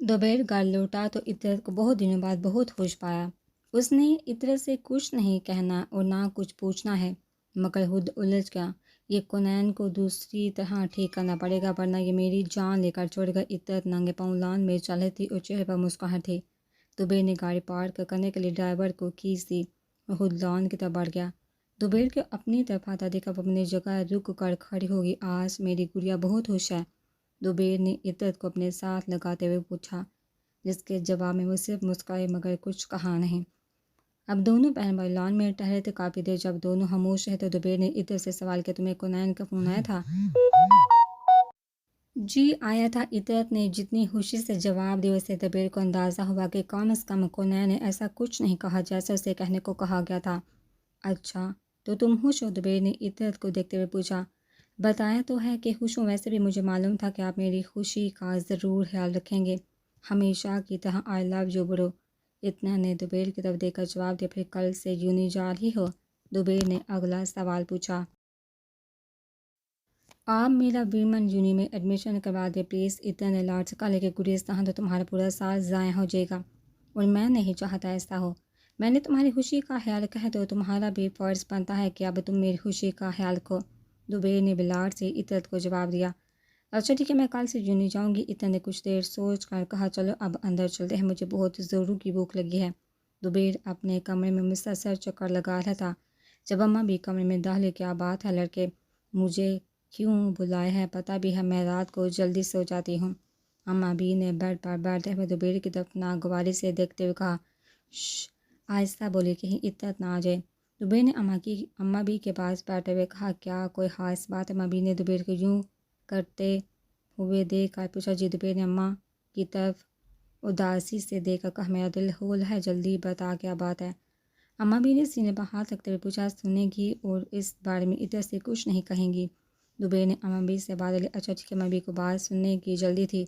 دوبیر گھر لوٹا تو عطرت کو بہت دنوں بعد بہت خوش پایا۔ اس نے عطرت سے کچھ نہیں کہنا اور نہ کچھ پوچھنا ہے، مگر خود الجھ گیا۔ یہ کونین کو دوسری طرح ٹھیک کرنا پڑے گا، ورنہ یہ میری جان لے کر چھوڑے گا۔ عطرت ننگے پاؤں لان میں چل رہی تھی اور چہرے پر مسکراہٹ تھی۔ دوبیر نے گاڑی پارک کرنے کے لیے ڈرائیور کو کیز دی اور خود لان کی طرف بڑھ گیا۔ دوبیر کو اپنی طرف آتا دیکھا وہ اپنی جگہ رک کر کھڑی ہوگی۔ آج میری گڑیا بہت خوش ہے، دوبیر نے عطرت کو اپنے ساتھ لگاتے ہوئے پوچھا، جس کے جواب میں وہ صرف مسکرائی مگر کچھ کہا نہیں۔ اب دونوں بہن بھائی لان میں ٹہرے تھے۔ کافی دیر جب دونوں خاموش رہے تو دوبیر نے عطرت سے سوال کیا، تمہیں کونین کا فون آیا تھا؟ جی آیا تھا، عطرت نے جتنی خوشی سے جواب دیا، اس سے دوبیر کو اندازہ ہوا کہ کم از کم کونین نے ایسا کچھ نہیں کہا جیسا اسے کہنے کو کہا گیا تھا۔ اچھا تو تم خوش ہو؟ دوبیر نے عطرت کو دیکھتے ہوئے پوچھا۔ بتایا تو ہے کہ خوش ہوں، ویسے بھی مجھے معلوم تھا کہ آپ میری خوشی کا ضرور خیال رکھیں گے، ہمیشہ کی طرح۔ آئی لو یو برو، اتنا نے دوبیر کی طرف دیکھ کر جواب دیا۔ پھر کل سے یونی جا رہی ہو؟ دوبیر نے اگلا سوال پوچھا۔ آپ میرا ویمن یونی میں ایڈمیشن کروا دیں پلیز، اتنا نے لاڈ سے کہا، لیکن گریستان تو تمہارا پورا سال ضائع ہو جائے گا اور میں نہیں چاہتا ایسا ہو۔ میں نے تمہاری خوشی کا خیال رکھا ہے تو تمہارا بھی فرض بنتا ہے کہ اب تم میری خوشی کا خیال رکھو، دوبیر نے بلاڈ سے عطرت کو جواب دیا۔ اچھا ٹھیک ہے، میں کل سے یونی جاؤں گی، اتنا نے کچھ دیر سوچ کر کہا۔ چلو اب اندر چلتے ہیں، مجھے بہت ضرور کی بھوک لگی ہے۔ دوبیر اپنے کمرے میں مسلسل چکر لگا رہا تھا۔ جب اماں بھی کمرے میں داخل، کیا بات ہے لڑکے، مجھے کیوں بلائے ہے؟ پتہ بھی ہے میں رات کو جلدی سو جاتی ہوں۔ اماں بھی نے بیڈ پر بیٹھتے ہوئے دوبیر کی طرف ناگواری سے دیکھتے ہوئے کہا۔ شش، آہستہ بولے کہیں عطرت نہ آ جائے۔ دوبیر نے اماں بھی کے پاس بیٹھتے ہوئے کہا، کیا کوئی خاص بات ہے؟ اماں بھی نے دوبیر کو یوں کرتے ہوئے دیکھ کر پوچھا۔ جی، دوبیر نے اماں کی طرف اداسی سے دیکھ کر کہا، میرا دل ہول ہے، جلدی بتا کیا بات ہے؟ اماں بھی نے سینے پر ہاتھ رکھتے ہوئے پوچھا۔ سنے گی اور اس بارے میں عطرت سے کچھ نہیں کہیں گی؟ دوبیر نے اماں بھی سے بات لی۔ اچھا ٹھیک ہے، اماں بھی کو بات سننے کی جلدی تھی،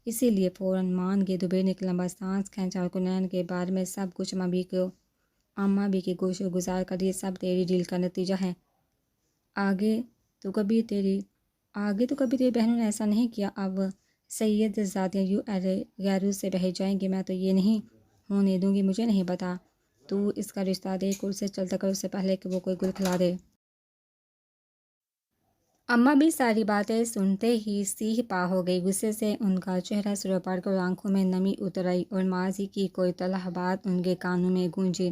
اسی لیے فوراً مان گئی۔ دوبیر نے ایک لمبا سانس کھینچا اور کونین کے بارے میں سب کچھ اماں بھی کی گوش گزار کر یہ سب تیری ڈیل کا نتیجہ ہے۔ آگے تو کبھی تیری بہنوں نے ایسا نہیں کیا، اب سید زادیاں یوں غیروں سے بہہ جائیں گی، میں تو یہ نہیں ہونے دوں گی۔ مجھے نہیں پتا، تو اس کا رشتہ دیکھ اور اسے چلتا کر، اس سے پہلے کہ وہ کوئی گل کھلا دے۔ اماں بھی ساری باتیں سنتے ہی سیہ پا ہو گئی۔ غصے سے ان کا چہرہ سرخ پڑ کر آنکھوں میں نمی اتر آئی اور ماضی کی کوئی تلخ بات ان کے کانوں میں گونجی۔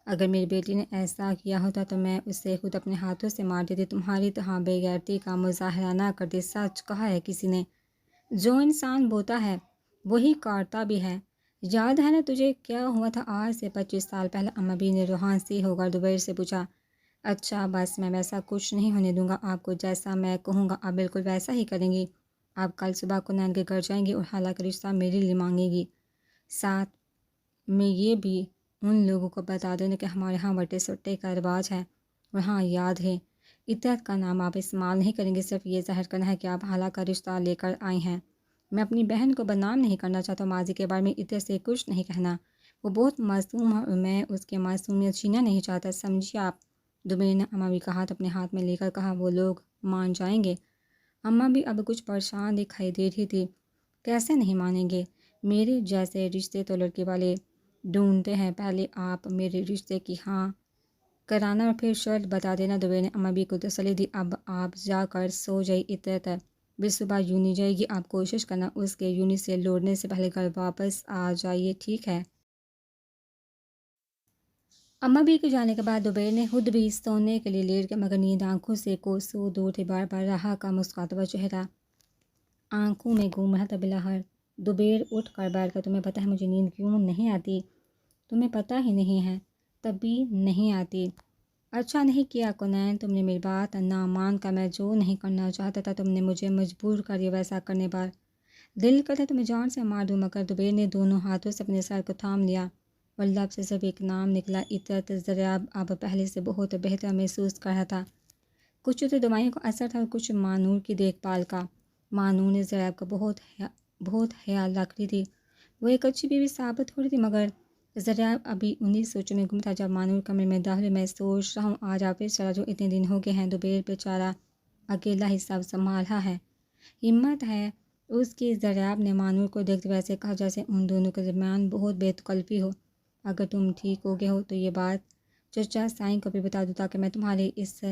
اگر میری بیٹی نے ایسا کیا ہوتا تو میں اسے خود اپنے ہاتھوں سے مار دیتی، تمہاری طرح بے غیرتی کا مظاہرہ نہ کرتی۔ سچ کہا ہے کسی نے، جو انسان بوتا ہے وہی کاٹتا بھی ہے۔ یاد ہے نا تجھے کیا ہوا تھا آج سے 25 سال پہلے؟ اماں بھی نے روحاں سی ہو کر دوبیر سے پوچھا۔ اچھا بس، میں ویسا کچھ نہیں ہونے دوں گا، آپ کو جیسا میں کہوں گا آپ بالکل ویسا ہی کریں گی۔ آپ کل صبح کونین کے گھر جائیں گی اور حالہ کا رشتہ میرے لیے مانگے گی، ساتھ میں یہ بھی ان لوگوں کو بتا دینا کہ ہمارے ہاں وٹے سٹے کا رواج ہے، اور ہاں یاد ہے، عطرت کا نام آپ استعمال نہیں کریں گے، صرف یہ ظاہر کرنا ہے کہ آپ حالہ کا رشتہ لے کر آئی ہیں۔ میں اپنی بہن کو بدنام نہیں کرنا چاہتا، ماضی کے بارے میں عطرت سے کچھ نہیں کہنا، وہ بہت معصوم ہے اور میں اس کی معصومیت چھیننا نہیں چاہتا، سمجھیے آپ؟ دوبیر نے اماں بھی کا ہاتھ اپنے ہاتھ میں لے کر کہا، وہ لوگ مان جائیں گے؟ اماں بھی اب کچھ پریشان دکھائی دے رہی تھی۔ کیسے نہیں مانیں گے؟ میرے جیسے رشتے تو لڑکے والے ڈھونڈتے ہیں، پہلے آپ میرے رشتے کی ہاں کرانا اور پھر شرط بتا دینا۔ دوبیر نے اماں بھی کو تسلی دی۔ اب آپ جا کر سو جائیں، عطرت بھی صبح یونی جائے گی، آپ کوشش کرنا اس کے یونی سے لوٹنے سے پہلے گھر واپس آ جائیے، ٹھیک ہے؟ اماں بھی کے جانے کے بعد دوبیر نے خود بھی سونے کے لیے لیٹ گیا، مگر نیند آنکھوں سے کوسوں دور تھی۔ بار بار رہا کا مسکراتا ہوا چہرہ آنکھوں میں گھوم رہا تھا۔ بلاخر دوبیر اٹھ کر بیٹھ کر، تمہیں پتہ ہے مجھے نیند کیوں نہیں آتی؟ تمہیں پتہ ہی نہیں ہے، تب بھی نہیں آتی؟ اچھا نہیں کیا کونین، تم نے میری بات نہ مان کر میں جو نہیں کرنا چاہتا تھا تم نے مجھے مجبور کر دیا ویسا کرنے پر۔ دل کرتا تمہیں جان سے مار دوں، مگر دوبیر نے دونوں ہاتھوں سے اپنے سر کو تھام لیا اور لب سے صرف ایک نام نکلا، عطرت۔ ضریاب اب پہلے سے بہت بہتر محسوس کر رہا تھا، کچھ تو دوائیوں کا اثر تھا اور کچھ مانور کی دیکھ بھال کا۔ مانور نے ضریاب کا بہت خیال رکھ رہی تھی، وہ ایک اچھی بیوی ثابت ہو رہی تھی، مگر ضریاب ابھی انہی سوچوں میں گم تھا۔ جب مانور کمرے میں داخل، میں سوچ رہا ہوں آج آفس چلا جو اتنے دن ہو گئے ہیں، دوبیر بیچارہ اکیلا ہی سب سنبھال رہا ہے، ہمت ہے اس کی ذریعہ نے مانور کو دیکھتے ہوئے ایسے کہا جیسے ان دونوں کے درمیان بہت بے تکلفی ہو۔ اگر تم ٹھیک ہو گئے ہو تو یہ بات چچا سائیں کو بھی بتا دوں تاکہ میں تمہاری اس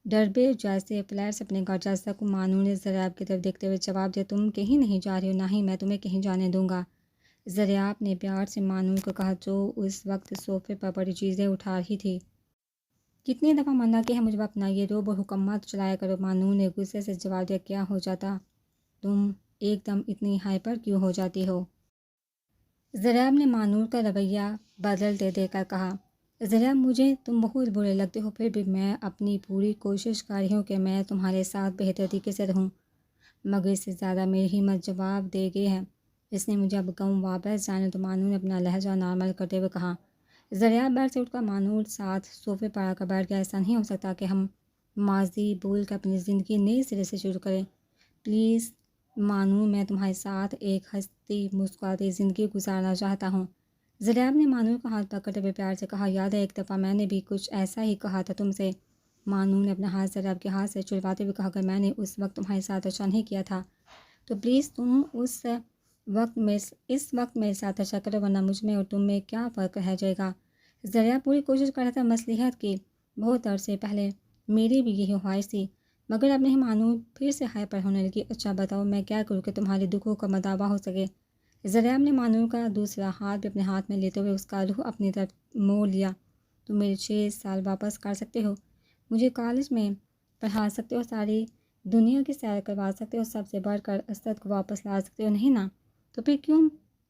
ڈربے جیسے فلیٹ سے اپنے گھر جا سکوں۔ مانور نے ذریعہ کی طرف دیکھتے ہوئے جواب دیا، تم کہیں نہیں جا رہی ہو، نہ ہی میں تمہیں کہیں جانے دوں گا۔ ذریعہ نے پیار سے مانور کو کہا جو اس وقت صوفے پر بڑی چیزیں اٹھا رہی تھی۔ کتنی دفعہ منع کی ہے مجھے اپنا یہ روب اور حکم مت چلایا کرو۔ مانور نے غصے سے جواب دیا، کیا ہو جاتا؟ تم ایک دم اتنی ہائپر کیوں ہو جاتی ہو؟ ذریعہ نے مانور کا رویہ بدلتے دیکھ کر کہا، ذریعہ مجھے تم بہت برے لگتے ہو، پھر بھی میں اپنی پوری کوشش کر رہی ہوں کہ میں تمہارے ساتھ بہتر طریقے سے رہوں، مگر اس سے زیادہ میری ہمت جواب دے گئی ہے۔ اس نے مجھے اب گاؤں واپس جانے۔ تو مانور نے اپنا لہجہ نارمل کرتے ہوئے کہا۔ ذریعہ بیٹھ سے اٹھ کر مانور ساتھ صوفے پر آ کر بیٹھ گیا۔ ایسا نہیں ہو سکتا کہ ہم ماضی بھول کر اپنی زندگی نئے سرے سے شروع کریں۔ پلیز مانور، میں تمہارے ساتھ ایک ہنستی مسکراتی زندگی گزارنا چاہتا ہوں۔ ذریعہ نے مانور کا ہاتھ پکڑتے ہوئے پیار سے کہا، یاد ہے ایک دفعہ میں نے بھی کچھ ایسا ہی کہا تھا تم سے؟ مانور نے اپنا ہاتھ ذریعہ کے ہاتھ سے چھڑواتے ہوئے کہا، اگر میں نے اس وقت تمہارے ساتھ اچھا نہیں کیا تھا تو پلیز تم اس وقت میرے ساتھ اچھا کرو، ورنہ مجھ میں اور تم میں کیا فرق رہ جائے گا۔ ذریعہ پوری کوشش کر رہا تھا مصلحت کی۔ بہت عرصے پہلے میری بھی یہی خواہش تھی، مگر اب نہیں۔ مانور پھر سے ہائپر ہونے لگی۔ اچھا بتاؤ میں کیا کروں کہ تمہارے دکھوں کا مداوع ہو سکے؟ ذریعہ نے مانور کا دوسرا ہاتھ بھی اپنے ہاتھ میں لیتے ہوئے اس کا رخ اپنی طرف موڑ لیا۔ تم میرے 6 سال واپس کر سکتے ہو، مجھے کالج میں پڑھا سکتے ہو، ساری دنیا کی سیر کروا سکتے ہو، سب سے بڑھ کر اسد کو واپس لا سکتے ہو، نہیں نا؟ تو پھر کیوں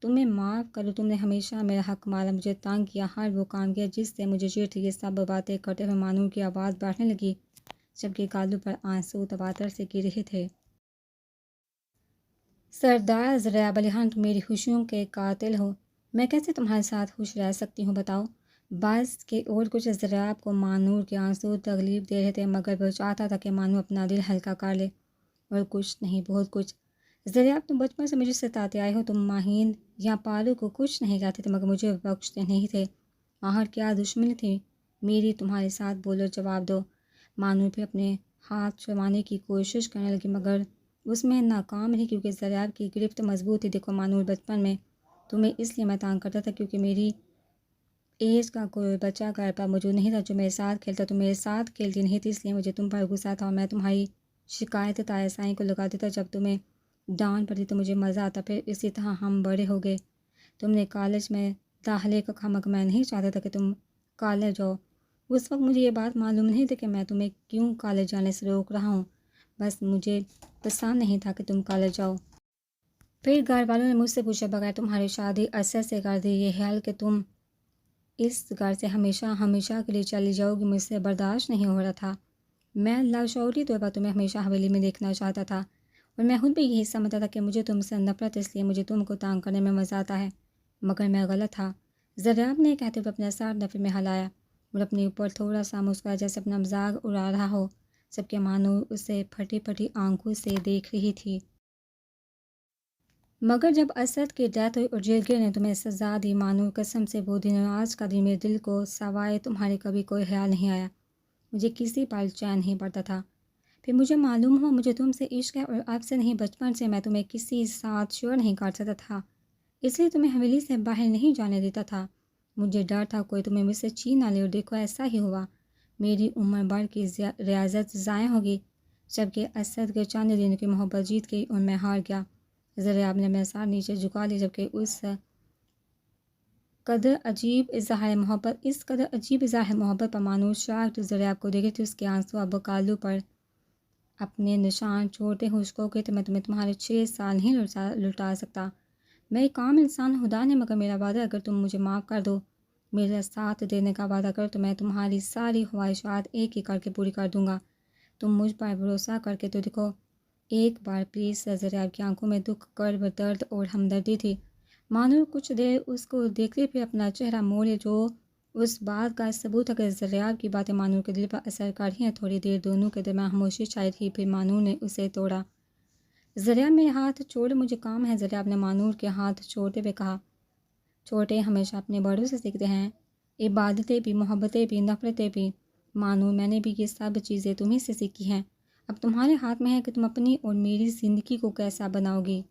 تمہیں معاف کروں؟ تم نے ہمیشہ میرا حق مارا، مجھے تنگ کیا، ہر وہ کام کیا جس سے مجھے چڑ تھی۔ یہ سب باتیں کرتے ہوئے مانور کی آواز بڑھنے لگی جبکہ گالوں پر آنسو تواتر سے گر رہے تھے۔ سردار ذریعہ بلیحان، تم میری خوشیوں کے قاتل ہو، میں کیسے تمہارے ساتھ خوش رہ سکتی ہوں بتاؤ؟ بس کہ اور کچھ ذریعہ کو مانور کے آنسو تکلیف دے رہے تھے، مگر وہ چاہتا تھا کہ مانور اپنا دل ہلکا کر لے، اور کچھ نہیں بہت کچھ۔ ذریعہ تم بچپن سے مجھے ستاتے آئے ہو، تم ماہین یا پالو کو کچھ نہیں کہتے تھے مگر مجھے بخشتے نہیں تھے۔ آخر کیا دشمنی تھی میری تمہارے ساتھ؟ بولو، جواب دو۔ مانور پھر اپنے ہاتھ چھڑوانے کی کوشش کرنے لگی مگر اس میں ناکام رہی کیونکہ ذریعہ کی گرفت مضبوط تھی۔ دیکھو مانور، بچپن میں تمہیں اس لیے میں تانگ کرتا تھا کیونکہ میری ایج کا کوئی بچہ گھر پر موجود نہیں تھا جو میرے ساتھ کھیلتا، تم میرے ساتھ کھیلتی نہیں تھی، اس لیے مجھے تم پر غصہ تھا اور میں تمہاری شکایت تایا سائیں کو لگاتی تھا۔ جب تمہیں ڈانٹ پڑتی تو مجھے مزہ آتا۔ پھر اسی طرح ہم بڑے ہو گئے۔ تم نے کالج میں داخلے کا کہا مگر میں نہیں چاہتا تھا کہ تم کالج جاؤ۔ اس وقت مجھے یہ بات معلوم نہیں تھی کہ میں تمہیں کیوں کالج جانے سے روک رہا ہوں، بس مجھے پسند نہیں تھا کہ تم کالج جاؤ۔ پھر گھر والوں نے مجھ سے پوچھے بغیر تمہاری شادی اسد سے کر دی۔ یہ خیال کہ تم اس گھر سے ہمیشہ ہمیشہ کے لیے چلی جاؤ گی مجھ سے برداشت نہیں ہو رہا تھا۔ میں لاشعوری طور پر تمہیں ہمیشہ حویلی میں دیکھنا چاہتا تھا اور میں خود بھی یہی سمجھتا تھا کہ مجھے تم سے نفرت، اس لیے مجھے تم کو تانگ کرنے میں مزہ آتا ہے، مگر میں غلط تھا۔ ذریعہ نے کہتے ہوئے اپنا سر نفی میں ہلایا اور اپنے اوپر تھوڑا سا مسکرایا جیسے اپنا مذاق اڑا رہا ہو، جبکہ مانور اسے پھٹی پھٹی آنکھوں سے دیکھ رہی تھی۔ مگر جب اسد کی ڈیتھ ہوئی اور جیلگر نے تمہیں سزا دی مانور، قسم سے وہ دن اور آج کا دن میرے دل کو سوائے تمہارے کبھی کوئی خیال نہیں آیا، مجھے کسی پل چین نہیں پڑتا تھا۔ پھر مجھے معلوم ہوا مجھے تم سے عشق ہے اور اب سے نہیں، بچپن سے میں تمہیں کسی ساتھ شیئر نہیں کر سکتا تھا، اس لیے تمہیں حویلی سے باہر نہیں جانے دیتا تھا۔ مجھے ڈر تھا کوئی تمہیں مجھ سے چھین نہ لے، اور دیکھو ایسا ہی ہوا، میری عمر بھر کی ریاضت ضائع ہوگی، جبکہ اسد کے چند دن کی محبت جیت گئی اور میں ہار گیا۔ ذریعہ نے اپنا سر نیچے جھکا لیا جبکہ اس قدر عجیب اظہار محبت پر مانور شاکڈ ذریعہ کو دیکھے تھے۔ اس کے آنسو اب کالوں پر اپنے نشان چھوڑتے ہوئے اس کو کہتے، میں تمہیں تمہارے 6 سال نہیں لوٹا سکتا، میں ایک عام انسان خدا نے، مگر میرا وعدہ اگر تم مجھے معاف کر دو، میرا ساتھ دینے کا وعدہ کرو تو میں تمہاری ساری خواہشات ایک ایک کر کے پوری کر دوں گا۔ تم مجھ پر بھروسہ کر کے تو دیکھو ایک بار پلیز۔ ذریعہ کی آنکھوں میں دکھ، کرب، درد اور ہمدردی تھی۔ مانور کچھ دیر اس کو دیکھتے پھر اپنا چہرہ موڑے، جو اس بات کا ثبوت تھا کہ ذریعہ کی باتیں مانور کے دل پر اثر کر رہی ہیں۔ تھوڑی دیر دونوں کے درمیان خاموشی چھائی رہی، پھر مانور نے اسے توڑا۔ ذریعہ میرے ہاتھ چھوڑ، مجھے کام ہے۔ ذریعہ نے مانور کے ہاتھ چھوڑتے ہوئے کہا، چھوٹے ہمیشہ اپنے بڑوں سے سیکھتے ہیں، عبادتیں بھی، محبتیں بھی، نفرتیں بھی۔ مانور، میں نے بھی یہ سب چیزیں تمہیں سے سیکھی ہیں، اب تمہارے ہاتھ میں ہے کہ تم اپنی اور میری زندگی کو کیسا بناؤ گی۔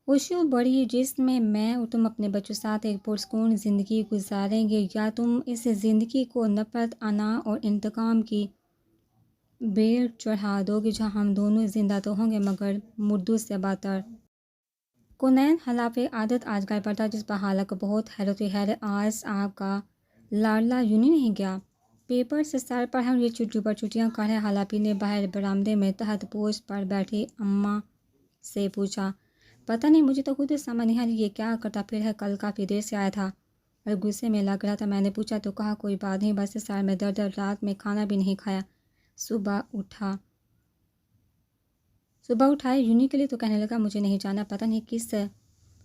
خوشیوں بڑی جس میں اور تم اپنے بچوں ساتھ ایک پرسکون زندگی گزاریں گے، یا تم اس زندگی کو نفرت، انا اور انتقام کی بیڑ چڑھا دو گے، جہاں ہم دونوں زندہ تو ہوں گے مگر مردوں سے بہتر۔ کونین خلاف عادت آج گھر پر تھا، جس پر حالہ کو بہت حیرت ہوئی۔ حیرت آج آپ کا لاڈلا یوں نہیں گیا؟ پیپر سے سر پر ہے اور یہ چھٹیوں پر چھٹیاں کر ہے۔ حالہ پی نے باہر برآمدے میں تحت پوش پر بیٹھی اماں سے پوچھا۔ پتہ نہیں، مجھے تو خود سمجھ نہیں آ رہی یہ کیا کرتا پھر ہے، کل کافی دیر سے آیا تھا اور غصے میں لگ رہا تھا۔ میں نے پوچھا تو کہا کوئی بات نہیں، بس سر میں درد، رات میں کھانا بھی نہیں کھایا۔ صبح اٹھائے یونی کے لیے تو کہنے لگا مجھے نہیں جانا، پتہ نہیں کس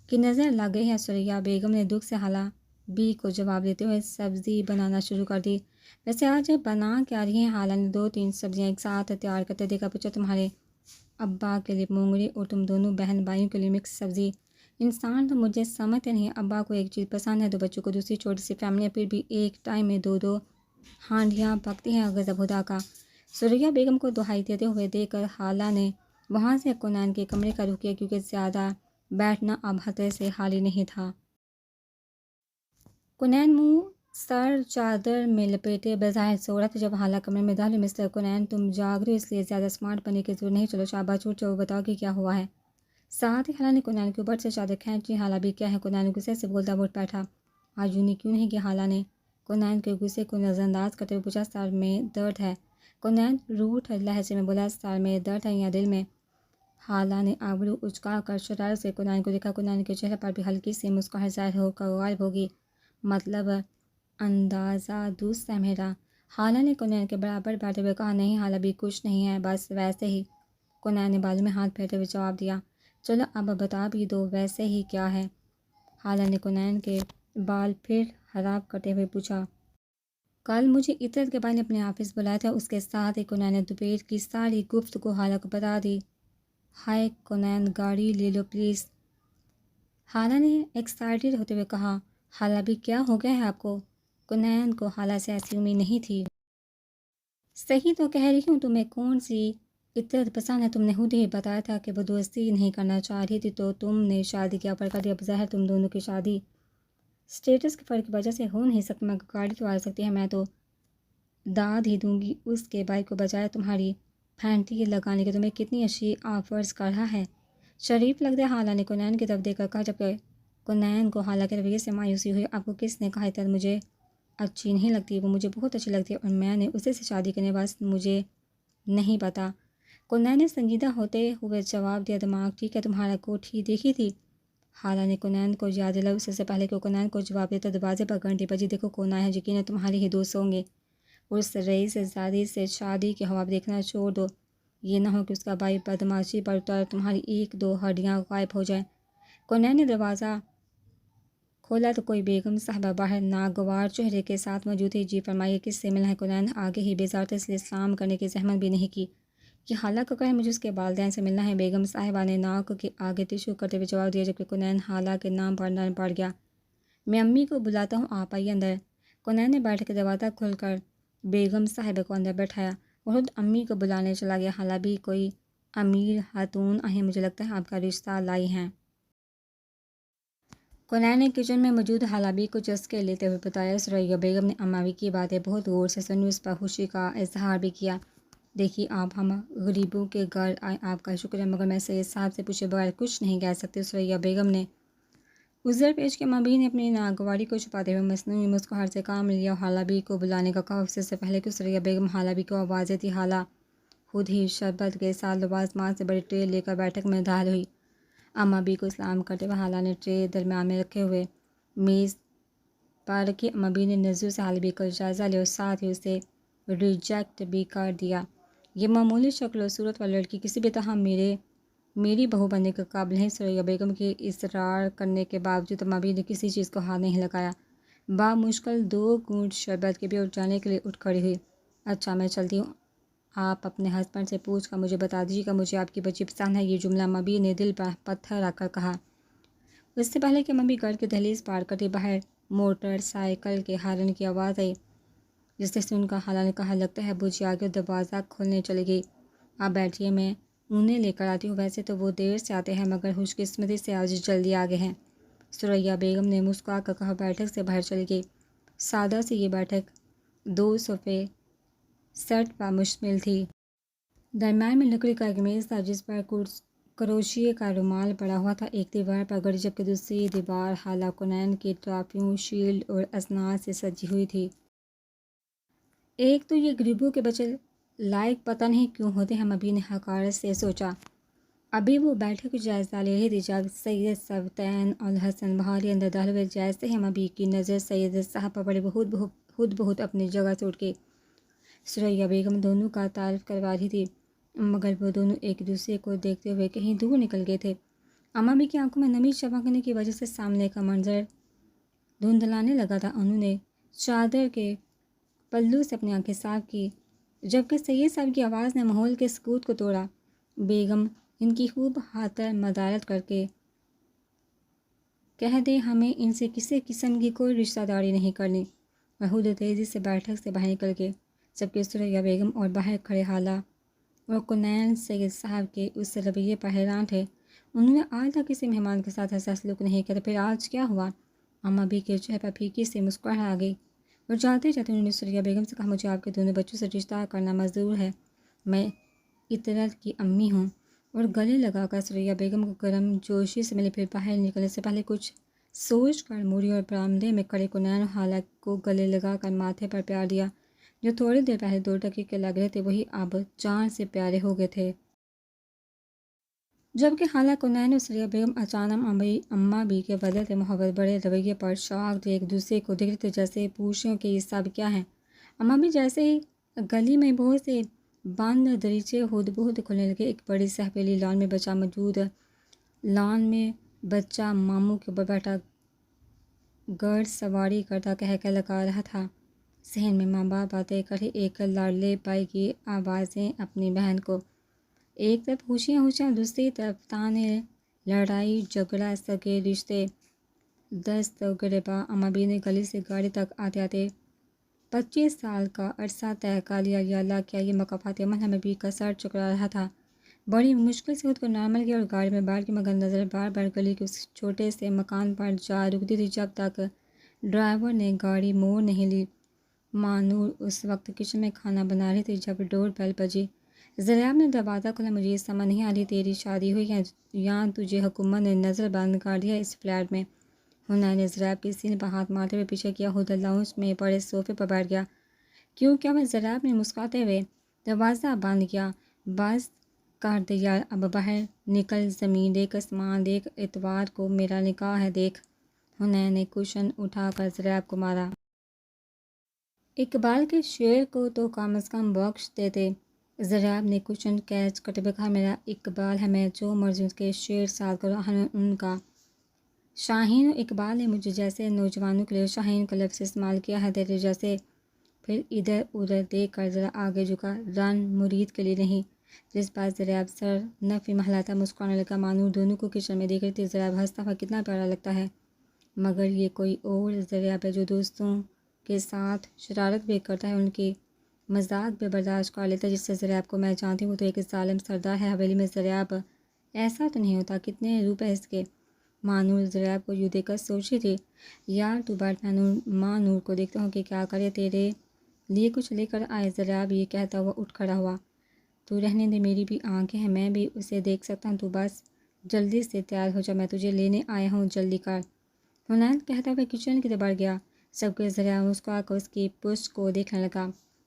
کی نظر لگ گئی ہے۔ سریا بیگم نے دکھ سے حالہ بی کو جواب دیتے ہوئے سبزی بنانا شروع کر دی۔ ویسے آج بنا کیا رہی ہیں؟ حالہ نے 2-3 سبزیاں ایک ساتھ تیار کرتے دیکھا۔ پوچھا تمہارے ابا کے لیے مونگری اور تم دونوں بہن بھائیوں کے لیے مکس سبزی۔ انسان تو مجھے سمجھتے نہیں، ابا کو ایک چیز پسند ہے، 2 بچوں کو دوسری، چھوٹی سی فیملی ہے، پھر بھی ایک ٹائم میں 2 ہانڈیاں پکتی ہیں، غضب خدا کا۔ سریا بیگم کو دہائی دیتے ہوئے دیکھ کر حالہ نے وہاں سے کونین کے کمرے کا رخ کیا، کیونکہ زیادہ بیٹھنا اب خطرے سے خالی نہیں تھا۔ کونین منہ سر چادر میں لپیٹے بظاہر سو رہا تھا جب حالہ کمرے میں داخل ہوئی۔ مسٹر کونین، تم جاگ رہے ہو، اس لیے زیادہ سمارٹ بننے کی ضرورت نہیں، چلو شاباش اٹھ جاؤ، بتاؤ کہ کیا ہوا ہے۔ ساتھ ہی حالہ نے کونین کے اوپر سے چادر کھینچ لی۔ حالہ بھی کیا ہے؟ کونین غصے سے بولتا اٹھ بیٹھا۔ آج یونی کیوں نہیں گیا؟ حالہ نے کونین کے غصے کو نظر انداز کرتے ہوئے پوچھا۔ سر میں درد ہے، کونین روٹ لہجے میں بولا۔ سر میں درد ہے یا دل میں؟ حالہ نے آبرو اچکا کر شرارت سے کونین کو دیکھا۔ کونین کے چہرے پر بھی ہلکی سی مسکراہٹ ظاہر ہو کر غائب ہوگی۔ مطلب اندازہ درست ہے میرا؟ حالہ نے کونین کے برابر بیٹھے ہوئے کہا۔ نہیں حالہ بھی، کچھ نہیں ہے، بس ویسے ہی، کونین نے بالوں میں ہاتھ پھیرتے ہوئے جواب دیا۔ چلو اب بتا بھی دو، ویسے ہی کیا ہے؟ حالہ نے کونین کے بال پھر خراب کرتے ہوئے پوچھا۔ کل مجھے عطرت کے بھائی نے اپنے آفس بلایا تھا، اس کے ساتھ ہی کونین نے دوپہر کی ساری گفتگو حالہ کو بتا دی۔ ہائے کونین، گاڑی لے لو پلیز، حالہ نے ایکسائٹڈ ہوتے ہوئے کہا۔ حالہ بھی، کیا ہو گیا ہے آپ کو؟ کونین کو حالہ سے ایسی امید نہیں تھی۔ صحیح تو کہہ رہی ہوں، تمہیں کون سی عطرت پسند ہے؟ تم نے خود ہی بتایا تھا کہ وہ دوستی نہیں کرنا چاہ رہی تھی، تو تم نے شادی کے اوپر کر دیا۔ بظاہر تم دونوں کی شادی اسٹیٹس کے فرق کی وجہ سے ہو نہیں سکتی، مگر گاڑی تو آ سکتی ہے، میں تو داد ہی دوں گی اس کے بھائی کو، بجائے تمہاری پھینٹی لگانے کے۔ تمہیں کتنی اچھی آفرز کر رہا ہے، شریف لگ رہا ہے، حالہ نے کونین کی طرف دیکھ کر کہا، جبکہ کونین کو حالہ کے رویے سے مایوسی ہوئی۔ آپ کو کس نے کہا عطرت مجھے اچھی نہیں لگتی؟ وہ مجھے بہت اچھی لگتی ہے اور میں نے اسے سے شادی کرنے، بس مجھے نہیں پتا۔ کونین نے سنجیدہ ہوتے ہوئے جواب دیا۔ دماغ ٹھیک ہے تمہارا؟ کوٹھی دیکھی تھی؟ حالہ نے کونین کو یاد دلائی۔ اس سے پہلے کہ کونین کو جواب دیتا دروازے پر گھنٹی بجی۔ دیکھو کون آیا ہے، یقیناً تمہارے ہی دوست ہوں گے۔ اس رئیس زادی سے شادی کے خواب دیکھنا چھوڑ دو، یہ نہ ہو کہ اس کا بھائی بدمعاشی پر اتر تمہاری 1-2 ہڈیاں غائب ہو جائیں۔ کونین نے دروازہ کھولا تو کوئی بیگم صاحبہ باہر ناگوار چہرے کے ساتھ موجود تھی۔ جی فرمائیے، کس سے ملنا ہے؟ کونین آگے ہی بیزار تھا، اس لیے سلام کرنے کی زحمت بھی نہیں کی۔ یہ حالہ کا گھر ہے، مجھے اس کے والدین سے ملنا ہے، بیگم صاحبہ نے ناک کے آگے ٹشو کرتے ہوئے جواب دیا، جبکہ کونین حالہ کے نام پر نرم پڑ گیا۔ میں امی کو بلاتا ہوں، آپ آئیے اندر۔ کونین نے بیٹھ کے دروازہ کھول کر بیگم صاحبہ کو اندر بٹھایا اور خود امی کو بلانے چلا گیا۔ حالہ بھی، کوئی امیر خاتون آئی ہیں، مجھے لگتا ہے آپ کا رشتہ لائی ہیں۔ کونین نے کچن میں موجود حالہ بی کو چسکے لیتے ہوئے بتایا۔ سریا بیگم نے اماں بی کی باتیں بہت غور سے سنی، اس پر خوشی کا اظہار بھی کیا۔ دیکھیے آپ ہم غریبوں کے گھر آئے، آپ کا شکر ہے، مگر میں سید صاحب سے پوچھے بغیر کچھ نہیں کہہ سکتی۔ سریا بیگم نے عذر پیش کیا۔ اماں بی نے اپنی ناگواری کو چھپاتے ہوئے مصنوعی مسکراہٹ سے کام لیا اور حالہ بی کو بلانے کا کہا۔ اس سے پہلے کہ سریا بیگم حالہ بی کو آوازیں دی، حالہ خود ہی شربت کے ساتھ لوازمات سے بڑی ٹرے لے کر بیٹھک میں داخل ہوئی۔ اماں بی کو سلام کرتے ہوئے حالہ نے ٹرے درمیان میں رکھے ہوئے میز پر رکھی۔ اماں بی نے نظروں سے حالہ بی کا جائزہ لیا اور ساتھ ہی اسے ریجیکٹ بھی کر دیا۔ یہ معمولی شکل و صورت والی لڑکی کسی بھی طرح میری بہو بننے کے قابل نہیں۔ سریا بیگم کے اصرار کرنے کے باوجود اماں بی نے کسی چیز کو ہاتھ نہیں لگایا۔ بامشکل 2 گھونٹ شربت کے بھی اٹھ جانے کے لیے اٹھ کھڑی ہوئی۔ اچھا میں چلتی ہوں، آپ اپنے ہسبینڈ سے پوچھ کر مجھے بتا دیجیے گا، مجھے آپ کی بچی پسند ہے۔ یہ جملہ اماں بی نے دل پر پتھر رکھ کر کہا۔ اس سے پہلے کہ اماں بی گھر کی دہلیز پار کرتی، باہر موٹر سائیکل کے ہارن کی آواز آئی، جس سے سن کا حالہ نے کہا لگتا ہے ابو جی آگے دروازہ کھولنے چلے گئی. آپ بیٹھیے میں انہیں لے کر آتی ہوں. ویسے تو وہ دیر سے آتے ہیں مگر خوش قسمتی سے آج جلدی آ گئے ہیں. ثریا بیگم نے مسکرا کر کہا. بیٹھک سے باہر چلی گئی. سادہ سی یہ بیٹھک 2 صوفے سیٹ پر مشتمل تھی. درمیان میں لکڑی کا ایک میز تھا جس پر کروشیے کا رومال پڑا ہوا تھا. ایک دیوار پر گھڑی جبکہ دوسری دیوار خالہ کونین کی ٹرافیوں، شیلڈ اور اسناد سے سجی ہوئی تھی. ایک تو یہ غریبوں کے بچے لائق پتہ نہیں کیوں ہوتے ہیں، مبی نے حقارت سے سوچا. ابھی وہ بیٹھے کچھ جائزہ لے رہی تھی جب سید سبطین الحسن بہاری اندر داخل ہوئے. جیسے ہی مبی کی نظر سید صاحب پر پڑی وہ خود بہت اپنی جگہ سے اٹھ گئی. ثریا بیگم دونوں کا تعارف کروا رہی تھی مگر وہ دونوں ایک دوسرے کو دیکھتے ہوئے کہیں دور نکل گئے تھے. اماں بھی کی آنکھوں میں نمی چمکنے کی وجہ سے سامنے کا منظر دھندلانے لگا تھا. انہوں نے چادر کے پلو سے اپنی آنکھیں صاف کی جبکہ سید صاحب کی آواز نے ماحول کے سکوت کو توڑا. بیگم ان کی خوب خاطر مدارت کر کے کہہ دیں ہمیں ان سے کسی قسم کی کوئی رشتہ داری نہیں کرنی. محمود تیزی سے بیٹھک سے باہر نکل گئے جبکہ ثریا بیگم اور باہر کھڑے حالہ اور کونین سید صاحب کے اس رویے پر حیران تھے. انہوں نے آج تک کسی مہمان کے ساتھ ایسا سلوک نہیں کیا تھا، پھر آج کیا ہوا؟ اماں بھی کے چہرے پر پھیکی سے مسکراہٹ آ گئی اور جاتے جاتے انہوں نے ثریا بیگم سے کہا مجھے آپ کے دونوں بچوں سے رشتہ کرنا منظور ہے. میں عطرت کی امی ہوں. اور گلے لگا کر ثریا بیگم کو گرم جوشی سے ملی. پھر باہر نکلنے سے پہلے کچھ سوچ کر موڑی اور برآمدے میں کھڑے کونین اور خالہ کو گلے لگا کر ماتھے پر پیار دیا. جو تھوڑی دیر پہلے 2 دقیقے لگ رہے تھے وہی اب جان سے پیارے ہو گئے تھے. جبکہ خالہ کونین اور ثریا بیگم اچانک اماں بھی کے بدلتے محبت بڑے رویے پر شاخ ایک دوسرے کو دیکھ رہے تھے جیسے پوچھیں کہ یہ سب کیا ہے. اماں بھی جیسے ہی گلی میں بہت سے بند دریچے ہود بہود کھلنے لگے. ایک بڑی سہیلی لان میں بچہ موجود. لان میں بچہ ماموں کے اوپر بیٹھا گھڑ سواری کرتا کہہ لگا رہا تھا. ذہن میں ماں باپ باتیں کر رہے. ایک لاڈلے بھائی کی آوازیں اپنی بہن کو. ایک طرف خوشیاں دوسری طرف تانے، لڑائی جھگڑا، سگے رشتے دست و گریباں. اماں بھی نے گلی سے گاڑی تک آتے آتے 25 سال کا عرصہ طے کر لیا. یا اللہ کیا یہ موقع فاتح اماں بھی کا سر چکرا رہا تھا. بڑی مشکل سے خود کو نارمل کیا اور گاڑی میں بیٹھ گئی مگر نظر بار بار گلی کے اس چھوٹے سے مکان پر جا رکتی تھی جب تک ڈرائیور نے گاڑی موڑ نہیں لی. ماں نور اس وقت کچن میں کھانا بنا رہی تھی جب ڈور بیل بجی. ضیاب نے دروازہ کھولا. مجھے یہ سمجھ نہیں آ رہی تیری شادی ہوئی ہے یا تجھے حکومت نے نظر بند کر دیا اس فلیٹ میں. حنین نے ضیاب کے سینے پر ہاتھ مارتے ہوئے پیچھے کیا. ہدا لاؤنج میں بڑے صوفے پر بیٹھ گیا. کیوں کیا میں ضیاب نے مسکراتے ہوئے دروازہ بند کیا. بس کر دے یار اب باہر نکل. زمین دیکھ، آسمان دیکھ، اتوار کو میرا نکاح ہے دیکھ. حنین نے کوشن اٹھا کر ضیاب کو مارا. اقبال کے شعر کو تو کم از کم بخش دیتے. ضیاب نے کوشن کیچ کرتے ہوئے کہا میرا اقبال ہے، میں جو مرضی اس کے شعر ساد کروں. ان کا شاہین و اقبال نے مجھے جیسے نوجوانوں کے لیے شاہین کا لفظ استعمال کیا ہے تیرے جیسے. پھر ادھر ادھر دیکھ کر ذرا آگے جھکا. رن مرید کے لیے نہیں. جس بات ضیاب سر نفی محلاتا مسکرانے لگا. مانور دونوں کو کچن میں دیکھ رہی تھی. ضیاب ہنستا ہوا کتنا پیارا لگتا ہے مگر یہ کوئی اور ضیاب ہے جو دوستوں کے ساتھ شرارت بھی کرتا ہے، ان کی مذاق بھی برداشت کر لیتا ہے. جس سے ضیاب کو میں جانتی ہوں وہ تو ایک ظالم سردار ہے حویلی میں. ضیاب ایسا تو نہیں ہوتا. کتنے روپے اس کے؟ مانور ضیاب کو یوں دیکھ کر سوچ رہی تھی یار تو بیٹھ میں ماں نور کو دیکھتا ہوں کہ کیا کرے تیرے لیے کچھ لے کر آئے. ضیاب یہ کہتا ہوا اٹھ کھڑا ہوا. تو رہنے دے، میری بھی آنکھیں ہیں، میں بھی اسے دیکھ سکتا ہوں. تو بس جلدی سے تیار ہو جا، میں تجھے لینے آیا ہوں، جلدی کر. حنین کہتا ہوا کچن کی طرف بڑھ گیا. سب کے ضیاب مسکرا کر اس کی پشت کو دیکھنے لگا.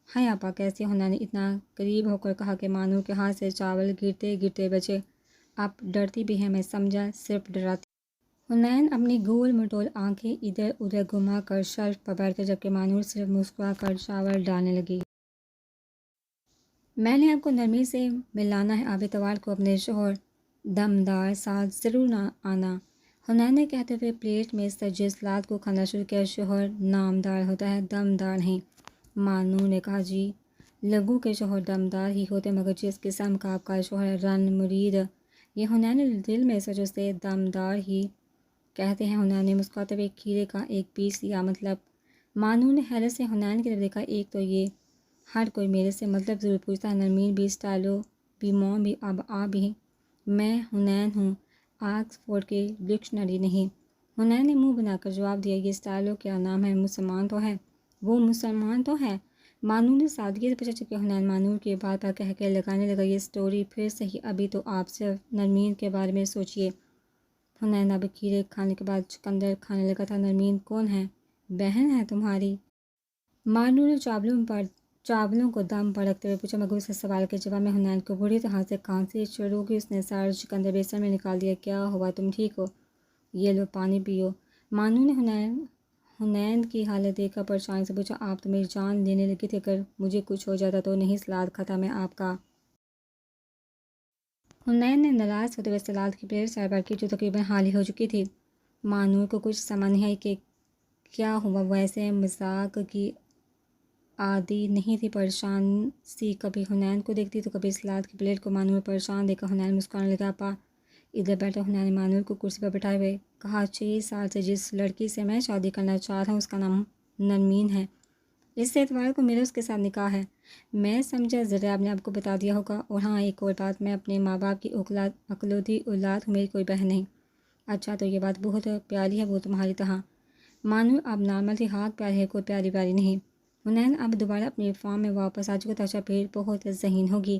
ہائے آپا کیسی؟ حنین نے اتنا قریب ہو کر کہا کہ مانور کے ہاتھ سے چاول گرتے گرتے بچے. آپ ڈرتی بھی ہیں، میں سمجھا صرف ڈراتی. حنین اپنی گول مٹول آنکھیں ادھر ادھر گھما کر شیلف پر بیٹھ گئی جبکہ مانور صرف مسکرا کر چاول ڈالنے لگی. میں نے آپ کو نرمی سے ملانا ہے. آپ اتوار کو اپنے شوہر دمدار ساتھ ضرور آنا. حنین نے کہتے ہوئے پلیٹ میں سجے سلاد کو کھانا شروع کیا. شوہر نامدار ہوتا ہے، دمدار نہیں. مانور نے کہا جی لوگوں کے شوہر دمدار ہی ہوتے مگر جس قسم کا آپ کا شوہر رن مرید. یہ حنین نے دل میں سوچا اسے دمدار ہی کہتے ہیں. حنین نے مسکراتے ہوئے کھیرے کا ایک پیس لیا. مطلب مانو نے حیرت سے حنین کی طرف دیکھا۔ ایک تو یہ ہر کوئی میرے سے مطلب ضرور پوچھتا ہے، نرمین بھی، اسٹائلو بھی، موم بھی، اب آپ بھی۔ میں حنین ہوں، آکسفورڈ کی ڈکشنری نہیں۔ حنین نے منہ بنا کر جواب دیا، یہ اسٹائلو کیا نام ہے، مسلمان تو ہے؟ وہ مسلمان تو ہے؟ مانو نے سادگی سے پوچھا، جبکہ حنین مانو کی بات پر کہہ لگانے لگا، یہ سٹوری پھر صحیح، ابھی تو آپ صرف نرمین کے بارے میں سوچئے۔ حنین اب کھیرے کھانے کے بعد چقندر کھانے لگا تھا۔ نرمین کون ہے؟ بہن ہے تمہاری؟ مانو نے چاولوں کو دم پر رکھتے ہوئے پوچھا۔ مغرور سے سوال کے جواب میں حنین کو بری طرح سے کھانسی شروع ہوگی۔ اس نے سارا چقندر بیسن میں نکال دیا۔ کیا ہوا، تم ٹھیک ہو؟ یہ لو پانی پیو۔ مانو نے حنین کی حالت دیکھ کر پریشانی سے پوچھا، آپ تو میری جان لینے لگی تھی، اگر مجھے کچھ ہو جاتا تو؟ نہیں، سلاد کھاتا میں آپ کا۔ حنین نے ناراض ہوتے ہوئے سلاد کی پلیٹ سر پر کی جو تقریباً خالی ہو چکی تھی۔ مانو کو کچھ سمجھ نہیں آئی کہ کیا ہوا، ویسے مذاق کی عادی نہیں تھی، پریشان سی، کبھی حنین کو دیکھتی تو کبھی سلاد کی پلیٹ کو۔ مانو میں پریشان دیکھ کر حنین مسکرانے لگا۔ پا ادھر بیٹھو۔ حنین نے مانو کو کرسی پر بٹھائے ہوئے کہا، 6 سال سے جس لڑکی سے میں شادی کرنا چاہ رہا ہوں اس کا نام نرمین ہے۔ اس اتوار کو میرا اس کے ساتھ نکاح ہے۔ میں سمجھا زریاب نے آپ کو بتا دیا ہوگا۔ اور ہاں، ایک اور بات، میں اپنے ماں باپ کی اکلوتی اولاد ہوں، میری کوئی بہن نہیں۔ اچھا، تو یہ بات بہت پیاری ہے، وہ تمہاری طرح۔ مانو اب نارمل تھی، ہاں پیاری ہے، کوئی پیاری پیاری نہیں۔ حنین اب دوبارہ اپنی فارم میں واپس آ چکا تھا۔ اچھا، پھر بہت ذہین ہوگی۔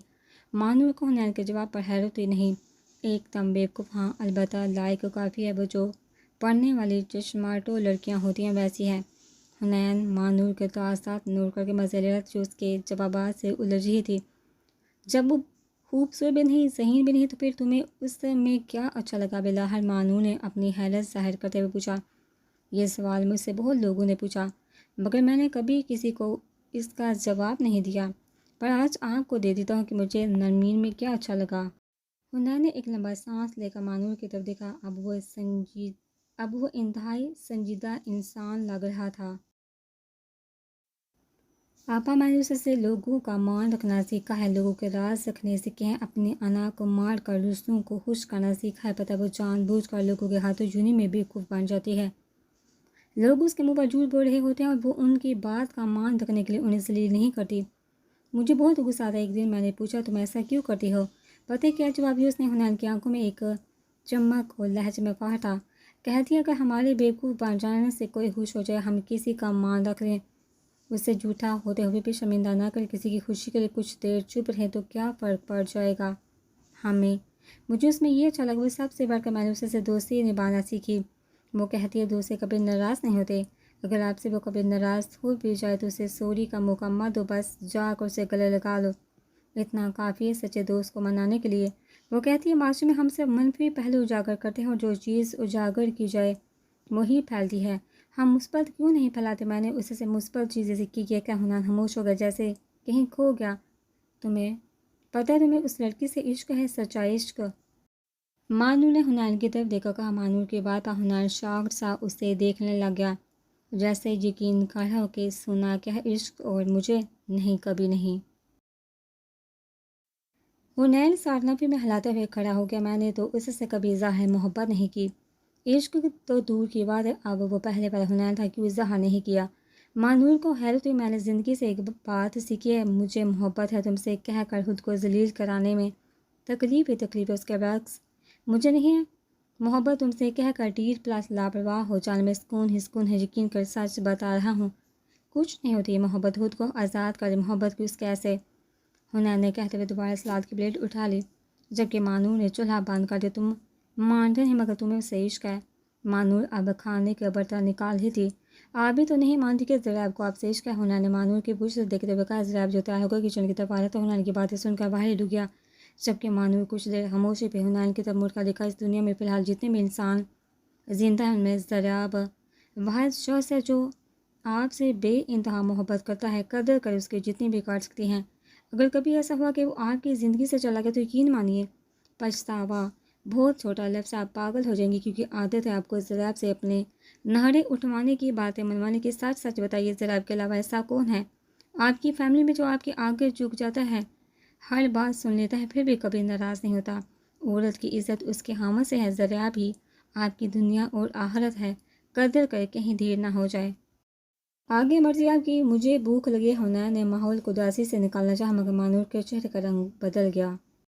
مانو کو حنین کے جواب پر حیرت ہوئی، نہیں ایک دم بیوقوف، ہاں البتہ لائق کافی ہے، وہ جو پڑھنے والی چشماٹو لڑکیاں ہوتی ہیں ویسی ہے۔ حنین مانو کے تاثرات نوٹ کر کے مزے لے رہا تھا جو اس کے جوابات سے الجھ رہی تھی۔ جب وہ خوبصورت بھی نہیں، ذہین بھی نہیں، تو پھر تمہیں اس میں کیا اچھا لگا؟ بلاخر مانو نے اپنی حیرت ظاہر کرتے ہوئے پوچھا۔ یہ سوال مجھ سے بہت لوگوں نے پوچھا، مگر میں نے کبھی کسی کو اس کا جواب نہیں دیا، پر آج آپ کو دے دیتا ہوں کہ مجھے نرمین میں کیا اچھا لگا۔ حنین نے ایک لمبا سانس لے کر مانو کی طرف دیکھا۔ اب وہ انتہائی سنجیدہ انسان لگ رہا تھا۔ آپا، میں نے اسے لوگوں کا مان رکھنا سیکھا ہے، لوگوں کے راز رکھنے سیکھے ہیں، اپنے انا کو مار کر دوسروں کو خوش کرنا سیکھا ہے، پتہ وہ جان بوجھ کر لوگوں کے ہاتھوں یونہی میں بیوقوف بن جاتی ہے۔ لوگ اس کے منہ پر جھوٹ بول رہے ہوتے ہیں اور وہ ان کی بات کا مان رکھنے کے لیے انہیں ذلیل نہیں کرتی۔ مجھے بہت غصہ آتا ہے۔ ایک دن میں نے پوچھا، تم ایسا کیوں کرتی ہو؟ پتہ کیا جواب دیا اس نے؟ حنین کی آنکھوں میں ایک چمک اور لہجے میں فخر تھا۔ کہتی، اگر ہمارے بیوقوف بن جانے سے کوئی خوش ہو جائے، ہم کسی کا مان رکھ لیں، اس سے جھوٹا ہوتے ہوئے بھی شرمندہ نہ کریں، کسی کی خوشی کے لیے کچھ دیر چپ رہیں، تو کیا فرق پڑ جائے گا ہمیں؟ مجھے اس میں یہ اچھا لگا، وہ سب سے بڑھ کر میں نے اس سے دوستی نبھانا سیکھی۔ وہ کہتی ہے دوست سے کبھی ناراض نہیں ہوتے، اگر آپ سے وہ کبھی ناراض ہو بھی جائے تو اسے سوری کا موقع مت دو، بس جا کر اسے گلے لگا لو، اتنا کافی ہے سچے دوست کو منانے کے لیے۔ وہ کہتی ہے معاشرے میں ہم سے منفی پہلو اجاگر کرتے ہیں اور جو چیز اجاگر کی جائے وہی پھیلتی ہے، ہم مثبت کیوں نہیں پھیلاتے؟ میں نے اس سے مثبت چیزیں سیکھی۔ کیا حنین خاموش ہو گیا، جیسے کہیں کھو گیا۔ تمہیں پتہ ہے تمہیں اس لڑکی سے عشق ہے، سچا عشق؟ مانو نے حنین کی طرف دیکھا، کہا۔ مانو کی بات پر حنین شاکڈ سا اسے دیکھنے لگ گیا، جیسے یقین کر رہا ہو کہ سنا کیا ہے عشق، اور مجھے نہیں، کبھی نہیں۔ حنین سارنافی میں ہلاتے ہوئے کھڑا ہو گیا، میں نے تو اس سے کبھی ظاہر محبت نہیں کی، عشق تو دور کی بات ہے، اب وہ پہلے والا حنین تھا، کیوں اظہار نہیں کیا؟ مانور کو حیرت ہوئی، میں نے زندگی سے ایک بات سیکھی ہے، مجھے محبت ہے تم سے کہہ کر خود کو ذلیل کرانے میں تکلیف ہی تکلیف ہے، اس کے برعکس مجھے نہیں ہے محبت تم سے کہہ کر ڈیر پلاس لاپرواہ ہو جانے میں سکون ہی سکون ہے، یقین کر سچ بتا رہا ہوں، کچھ نہیں ہوتی یہ محبت، خود کو آزاد کر، محبت کی اس کیسے؟ حنین نے کہتے ہوئے دوبارہ سلاد کی پلیٹ اٹھا لی، جبکہ مانور نے چولہا بند کر دیا۔ تم مانتے نہیں مگر تمہیں اس سے عشق ہے؟ مانور اب کھانے کا برتن نکال ہی تھی۔ آپ بھی تو نہیں مانتی کہ زریاب کو آپ سے عشق ہے؟ حنین نے مانور کی پوچھ سے دیکھتے ہوئے کہا۔ زریاب جو تیار ہو کر کچن کی طرف آ رہا تھا حنین کی باتیں سن کر باہر ڈوب گیا، جبکہ مانور کچھ دیر خاموشی پہ حنین کی طرف مڑ کر دیکھا۔ اس دنیا میں فی الحال جتنے بھی انسان زندہ ہیں ان میں زریاب واحد شخص ہے جو آپ سے بے انتہا محبت کرتا ہے، قدر کرے اس کی جتنی بھی کر سکتی ہیں۔ اگر کبھی ایسا ہوا کہ وہ آپ کی زندگی سے چلا گیا تو یقین مانیے پچھتاوا بہت چھوٹا لفظ، آپ پاگل ہو جائیں گی، کیونکہ عادت ہے آپ کو زریاب سے اپنے نہرے اٹھوانے کی، باتیں منوانے کی۔ سچ سچ بتائیے، زریاب کے علاوہ ایسا کون ہے آپ کی فیملی میں جو آپ کے آگے جھک جاتا ہے، ہر بات سن لیتا ہے، پھر بھی کبھی ناراض نہیں ہوتا؟ عورت کی عزت اس کے حامد سے ہے، زریاب ہی آپ کی دنیا اور آخرت ہے، قدر کرے کہیں دیر نہ ہو جائے۔ آگے مرضی آپ کی، مجھے بھوک لگی ہے۔ حنین نے ماحول کو اداسی سے نکالنا چاہا مگر مانور کے چہرے کا رنگ بدل گیا۔